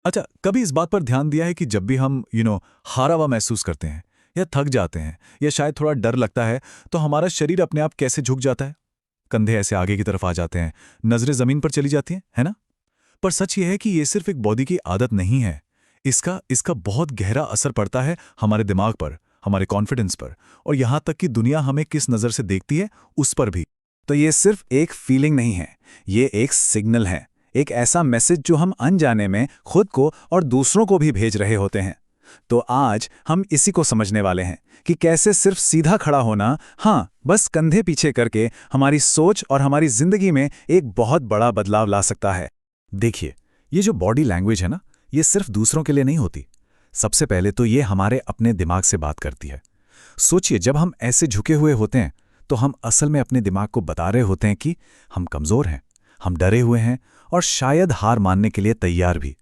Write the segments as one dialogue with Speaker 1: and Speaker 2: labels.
Speaker 1: अच्छा, कभी इस बात पर ध्यान दिया है कि जब भी हम हारा हुआ महसूस करते हैं या थक जाते हैं या शायद थोड़ा डर लगता है, तो हमारा शरीर अपने आप कैसे झुक जाता है? कंधे ऐसे आगे की तरफ आ जाते हैं, नजरें जमीन पर चली जाती हैं, है ना? पर सच ये है कि ये सिर्फ एक बॉडी की आदत नहीं है। इसका इसका बहुत गहरा असर पड़ता है हमारे दिमाग पर, हमारे कॉन्फिडेंस पर, और यहां तक कि दुनिया हमें किस नज़र से देखती है, उस पर भी।
Speaker 2: तो ये सिर्फ एक फीलिंग नहीं है, ये एक सिग्नल है, एक ऐसा मैसेज जो हम अनजाने में खुद को और दूसरों को भी भेज रहे होते हैं। तो आज हम इसी को समझने वाले हैं कि कैसे सिर्फ सीधा खड़ा होना, हाँ, बस कंधे पीछे करके हमारी सोच और हमारी जिंदगी में एक बहुत बड़ा बदलाव ला सकता है।
Speaker 1: देखिए, ये जो बॉडी लैंग्वेज है ना, ये सिर्फ दूसरों के लिए नहीं होती। सबसे पहले तो ये हमारे अपने दिमाग से बात करती है। सोचिए, जब हम ऐसे झुके हुए होते हैं तो हम असल में अपने दिमाग को बता रहे होते हैं कि हम कमज़ोर हैं, हम डरे हुए हैं और शायद हार मानने के लिए तैयार भी।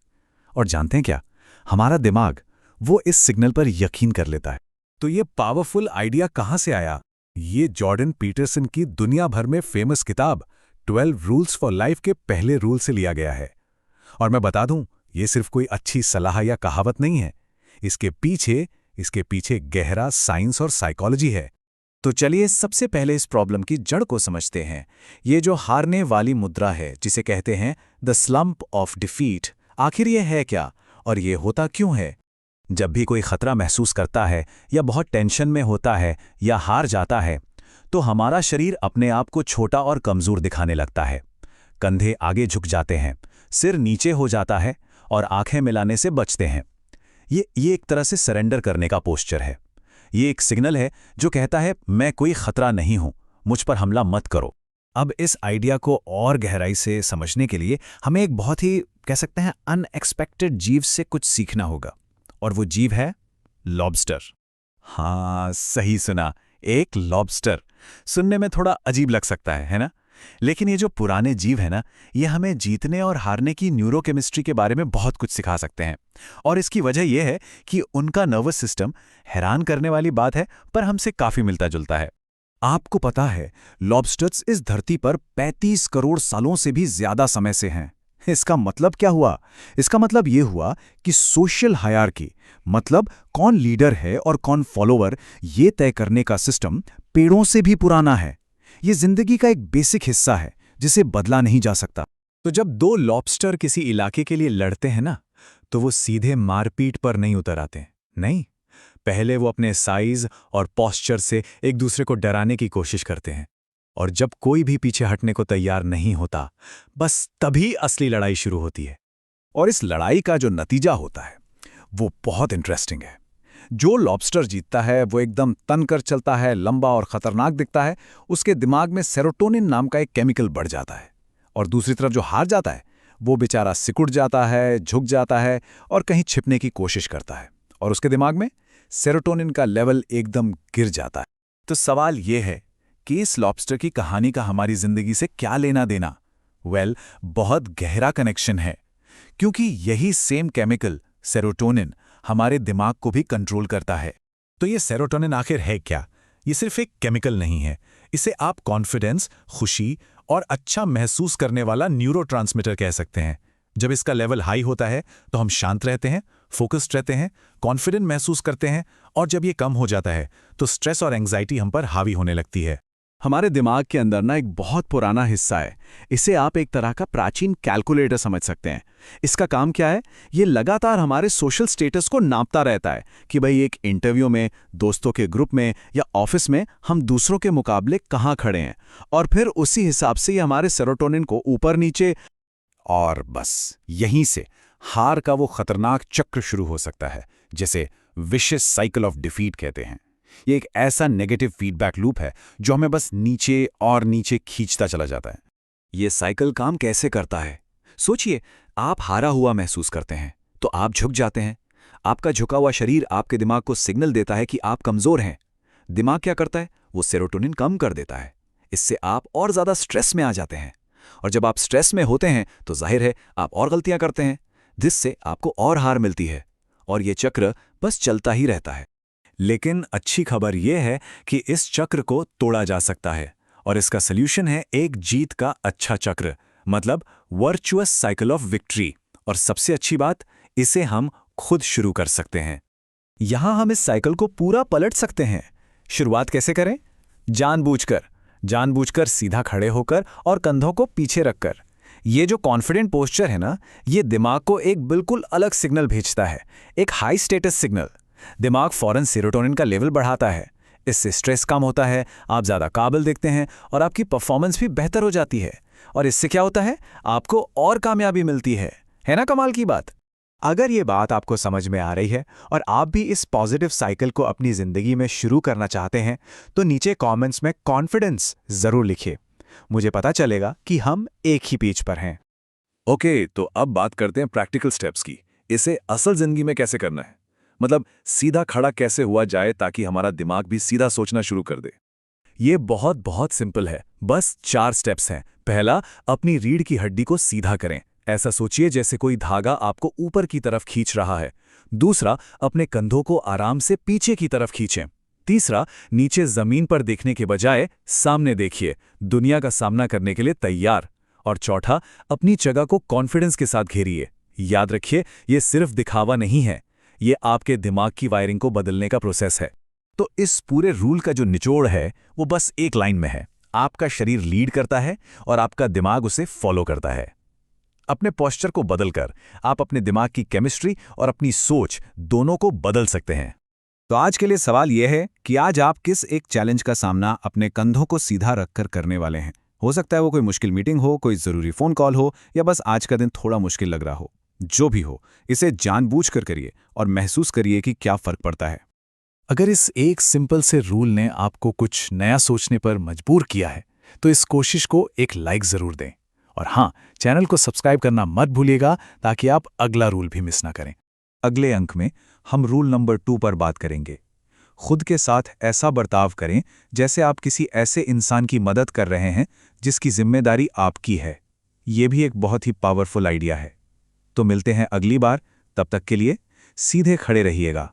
Speaker 1: और जानते हैं क्या? हमारा दिमाग वो इस सिग्नल पर यकीन कर लेता है। तो ये पावरफुल आइडिया कहाँ से आया? ये जॉर्डन पीटरसन की दुनिया भर में फेमस किताब 12 रूल्स फॉर लाइफ के पहले रूल से लिया गया है। और मैं बता दूं, ये सिर्फ कोई अच्छी सलाह या कहावत नहीं है। इसके पीछे गहरा साइंस और साइकोलॉजी है।
Speaker 2: तो चलिए सबसे पहले इस प्रॉब्लम की जड़ को समझते हैं। ये जो हारने वाली मुद्रा है, जिसे कहते हैं द स्लम्प ऑफ डिफीट, आखिर ये है क्या और ये होता क्यों है?
Speaker 1: जब भी कोई खतरा महसूस करता है या बहुत टेंशन में होता है या हार जाता है, तो हमारा शरीर अपने आप को छोटा और कमज़ोर दिखाने लगता है। कंधे आगे झुक जाते हैं, सिर नीचे हो जाता है और आंखें मिलाने से बचते हैं। ये एक तरह से सरेंडर करने का पोस्चर है। ये एक सिग्नल है जो कहता है, मैं कोई खतरा नहीं हूं, मुझ पर हमला मत करो। अब इस आइडिया को और गहराई से समझने के लिए हमें एक बहुत ही, कह सकते हैं, अनएक्सपेक्टेड जीव से कुछ सीखना होगा। और वो जीव है लॉबस्टर। हाँ, सही सुना, एक लॉबस्टर। सुनने में थोड़ा अजीब लग सकता है ना? लेकिन ये जो पुराने जीव है ना, ये हमें जीतने और हारने की न्यूरोकेमिस्ट्री के बारे में बहुत कुछ सिखा सकते हैं। और इसकी वजह यह है कि उनका नर्वस सिस्टम, हैरान करने वाली बात है, पर हमसे काफी मिलता जुलता है। आपको पता है, लॉबस्टर्स इस धरती पर 35 करोड़ सालों से भी ज्यादा समय से हैं। इसका मतलब क्या हुआ? इसका मतलब ये हुआ कि सोशल हायरार्की, मतलब कौन लीडर है और कौन फॉलोअर, ये तय करने का सिस्टम पेड़ों से भी पुराना है। ये जिंदगी का एक बेसिक हिस्सा है जिसे बदला नहीं जा सकता। तो जब दो लॉबस्टर किसी इलाके के लिए लड़ते हैं ना, तो वो सीधे मारपीट पर नहीं उतर आते। नहीं, पहले वो अपने साइज और पोस्चर से एक दूसरे को डराने की कोशिश करते हैं। और जब कोई भी पीछे हटने को तैयार नहीं होता, बस तभी असली लड़ाई शुरू होती है। और इस लड़ाई का जो नतीजा होता है, वो बहुत इंटरेस्टिंग है। जो लॉबस्टर जीतता है वो एकदम तनकर चलता है, लंबा और खतरनाक दिखता है। उसके दिमाग में सेरोटोनिन नाम का एक केमिकल बढ़ जाता है। और दूसरी तरफ जो हार जाता है, वो बेचारा सिकुड़ जाता है, झुक जाता है और कहीं छिपने की कोशिश करता है। और उसके दिमाग में सेरोटोनिन का लेवल एकदम गिर जाता है। तो सवाल ये है कि इस लॉबस्टर की कहानी का हमारी जिंदगी से क्या लेना देना? बहुत गहरा कनेक्शन है, क्योंकि यही सेम केमिकल सेरोटोनिन हमारे दिमाग को भी कंट्रोल करता है। तो ये सेरोटोनिन आखिर है क्या? ये सिर्फ एक केमिकल नहीं है। इसे आप कॉन्फिडेंस, खुशी और अच्छा महसूस करने वाला न्यूरोट्रांसमीटर कह सकते हैं। जब इसका लेवल हाई होता है तो हम शांत रहते हैं, फोकस्ड रहते हैं, कॉन्फिडेंट महसूस करते हैं, और जब ये कम हो जाता है तो स्ट्रेस और एंग्जाइटी हम पर हावी होने लगती है।
Speaker 2: हमारे दिमाग के अंदर ना एक बहुत पुराना हिस्सा है। इसे आप एक तरह का प्राचीन कैलकुलेटर समझ सकते हैं। इसका काम क्या है? ये लगातार हमारे सोशल स्टेटस को नापता रहता है कि भाई एक इंटरव्यू में, दोस्तों के ग्रुप में या ऑफिस में हम दूसरों के मुकाबले कहाँ खड़े हैं। और फिर उसी हिसाब से ये हमारे सेरोटोनिन को ऊपर नीचे,
Speaker 1: और बस यहीं से हार का वो खतरनाक चक्र शुरू हो सकता है, जिसे विशियस साइकिल ऑफ डिफीट कहते हैं। ये एक ऐसा नेगेटिव फीडबैक लूप है जो हमें बस नीचे और नीचे खींचता चला जाता है।
Speaker 2: ये साइकिल काम कैसे करता है? सोचिए, आप हारा हुआ महसूस करते हैं तो आप झुक जाते हैं। आपका झुका हुआ शरीर आपके दिमाग को सिग्नल देता है कि आप कमजोर हैं। दिमाग क्या करता है? वो सेरोटोनिन कम कर देता है। इससे आप और ज्यादा स्ट्रेस में आ जाते हैं। और जब आप स्ट्रेस में होते हैं तो जाहिर है आप और गलतियां करते हैं, जिससे आपको और हार मिलती है। और ये चक्र बस चलता ही रहता है।
Speaker 1: लेकिन अच्छी खबर यह है कि इस चक्र को तोड़ा जा सकता है, और इसका सल्यूशन है एक जीत का अच्छा चक्र, मतलब वर्चुअस साइकिल ऑफ विक्ट्री। और सबसे अच्छी बात,
Speaker 2: इसे हम खुद शुरू कर सकते हैं। यहां हम इस साइकिल को पूरा पलट सकते हैं। शुरुआत कैसे करें? जानबूझकर सीधा खड़े होकर और कंधों को पीछे रखकर। ये जो कॉन्फिडेंट पोस्चर है ना, ये दिमाग को एक बिल्कुल अलग सिग्नल भेजता है, एक हाई स्टेटस सिग्नल। दिमाग फौरन सेरोटोनिन का लेवल बढ़ाता है। इससे स्ट्रेस कम होता है, आप ज़्यादा काबिल दिखते हैं और आपकी परफॉर्मेंस भी बेहतर हो जाती है। और इससे क्या होता है? आपको और कामयाबी मिलती है ना कमाल की बात? अगर ये बात आपको समझ में आ रही है और आप भी इस पॉजिटिव साइकिल को अपनी ज़िंदगी में शुरू करना चाहते हैं, तो नीचे कमेंट्स में कॉन्फिडेंस ज़रूर लिखिए। मुझे पता चलेगा कि हम एक ही पेज पर हैं।
Speaker 3: ओके, तो अब बात करते हैं प्रैक्टिकल स्टेप्स की। इसे असल जिंदगी में कैसे करना है? मतलब सीधा खड़ा कैसे हुआ जाए ताकि हमारा दिमाग भी सीधा सोचना शुरू कर दे।
Speaker 1: ये बहुत बहुत सिंपल है, बस 4 स्टेप्स हैं। पहला, अपनी रीढ़ की हड्डी को सीधा करें। ऐसा सोचिए जैसे कोई धागा आपको ऊपर की तरफ खींच रहा है। दूसरा, अपने कंधों को आराम से पीछे की तरफ खींचें। तीसरा, नीचे जमीन पर देखने के बजाय सामने देखिए, दुनिया का सामना करने के लिए तैयार। और चौथा, अपनी जगह को कॉन्फिडेंस के साथ घेरिए। याद रखिए, ये सिर्फ दिखावा नहीं है, ये आपके दिमाग की वायरिंग को बदलने का प्रोसेस है। तो इस पूरे रूल का जो निचोड़ है वो बस एक लाइन में है। आपका शरीर लीड करता है और आपका दिमाग उसे फॉलो करता है। अपने पोस्चर को बदलकर आप अपने दिमाग की केमिस्ट्री और अपनी सोच दोनों को बदल सकते हैं।
Speaker 2: तो आज के लिए सवाल यह है कि आज आप किस एक चैलेंज का सामना अपने कंधों को सीधा रखकर करने वाले हैं। हो सकता है वो कोई मुश्किल मीटिंग हो, कोई ज़रूरी फ़ोन कॉल हो, या बस आज का दिन थोड़ा मुश्किल लग रहा हो। जो भी हो, इसे जानबूझकर करिए और महसूस करिए कि क्या फ़र्क पड़ता है।
Speaker 1: अगर इस एक सिंपल से रूल ने आपको कुछ नया सोचने पर मजबूर किया है, तो इस कोशिश को एक लाइक ज़रूर दें। और हाँ, चैनल को सब्सक्राइब करना मत भूलिएगा ताकि आप अगला रूल भी मिस ना करें।
Speaker 3: अगले अंक में हम रूल नंबर 2 पर बात करेंगे। खुद के साथ ऐसा बर्ताव करें जैसे आप किसी ऐसे इंसान की मदद कर रहे हैं जिसकी जिम्मेदारी आपकी है। ये भी एक बहुत ही पावरफुल आइडिया है। तो मिलते हैं अगली बार, तब तक के लिए सीधे खड़े रहिएगा।